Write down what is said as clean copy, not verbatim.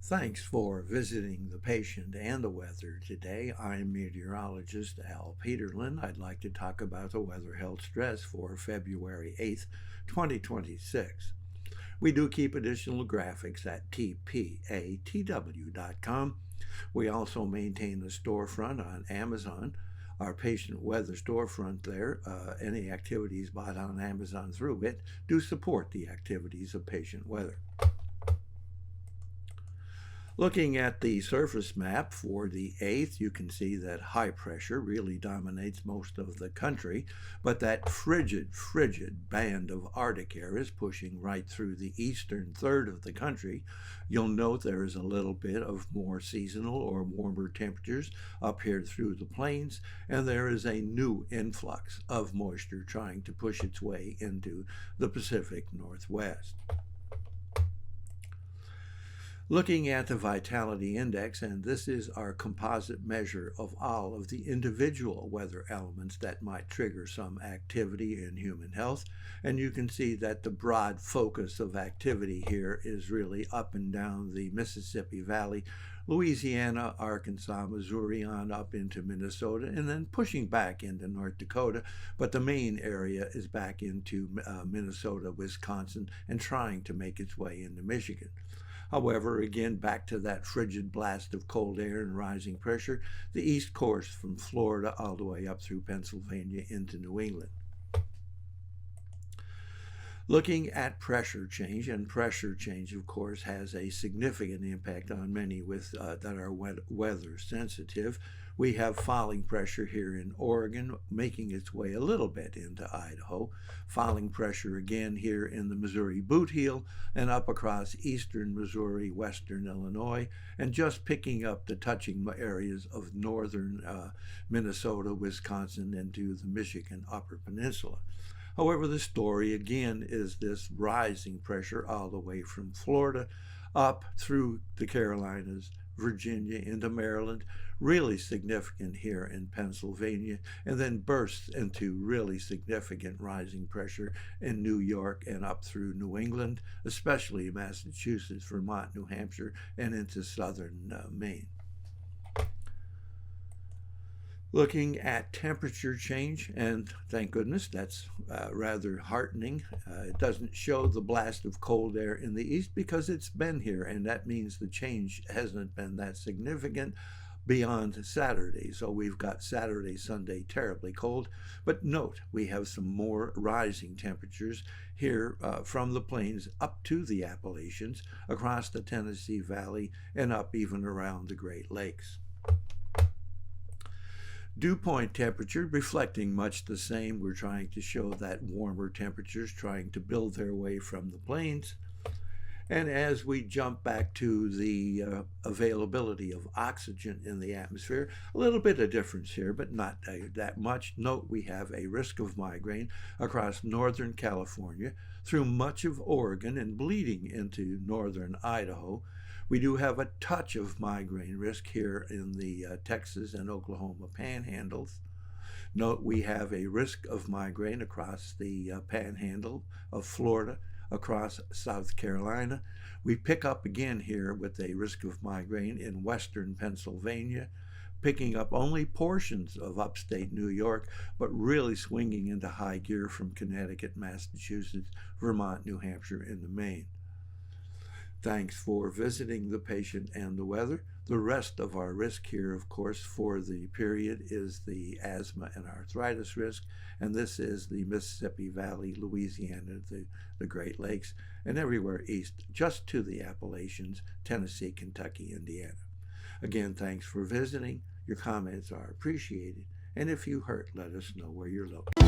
Thanks for visiting the patient and the weather today. I'm meteorologist Al Peterlin. I'd like to talk about the weather health stress for February 8th, 2026. We do keep additional graphics at tpatw.com. We also maintain a storefront on Amazon. Our patient weather storefront there, any activities bought on Amazon through it do support the activities of patient weather. Looking at the surface map for the 8th, you can see that high pressure really dominates most of the country, but that frigid band of Arctic air is pushing right through the eastern third of the country. You'll note there is a little bit of more seasonal or warmer temperatures up here through the plains, and there is a new influx of moisture trying to push its way into the Pacific Northwest. Looking at the vitality index, and this is our composite measure of all of the individual weather elements that might trigger some activity in human health, and you can see that the broad focus of activity here is really up and down the Mississippi Valley, Louisiana, Arkansas, Missouri, on up into Minnesota, and then pushing back into North Dakota, but the main area is back into Minnesota, Wisconsin, and trying to make its way into Michigan. However, again, back to that frigid blast of cold air and rising pressure, the east course from Florida all the way up through Pennsylvania into New England. Looking at pressure change, and pressure change, of course, has a significant impact on many that are weather sensitive. We have falling pressure here in Oregon, making its way a little bit into Idaho. Falling pressure again here in the Missouri Boot Heel and up across eastern Missouri, western Illinois, and just picking up the touching areas of northern Minnesota, Wisconsin, into the Michigan Upper Peninsula. However, the story again is this rising pressure all the way from Florida up through the Carolinas, Virginia, into Maryland, really significant here in Pennsylvania, and then bursts into really significant rising pressure in New York and up through New England, especially Massachusetts, Vermont, New Hampshire, and into southern Maine. Looking at temperature change, and thank goodness that's rather heartening. It doesn't show the blast of cold air in the east because it's been here, and that means the change hasn't been that significant beyond Saturday. So we've got Saturday, Sunday terribly cold, but note we have some more rising temperatures here from the plains up to the Appalachians, across the Tennessee Valley, and up even around the Great Lakes. Dew point temperature reflecting much the same. We're trying to show that warmer temperatures trying to build their way from the plains. And as we jump back to the availability of oxygen in the atmosphere, a little bit of difference here, but not that much. Note we have a risk of migraine across northern California, through much of Oregon, and bleeding into northern Idaho. We do have a touch of migraine risk here in the Texas and Oklahoma panhandles. Note we have a risk of migraine across the panhandle of Florida, across South Carolina. We pick up again here with a risk of migraine in western Pennsylvania, picking up only portions of upstate New York, but really swinging into high gear from Connecticut, Massachusetts, Vermont, New Hampshire, into Maine. Thanks for visiting the patient and the weather. The rest of our risk here, of course, for the period is the asthma and arthritis risk, and this is the Mississippi Valley, Louisiana, the Great Lakes, and everywhere east, just to the Appalachians, Tennessee, Kentucky, Indiana. Again, thanks for visiting. Your comments are appreciated, and if you hurt, let us know where you're located.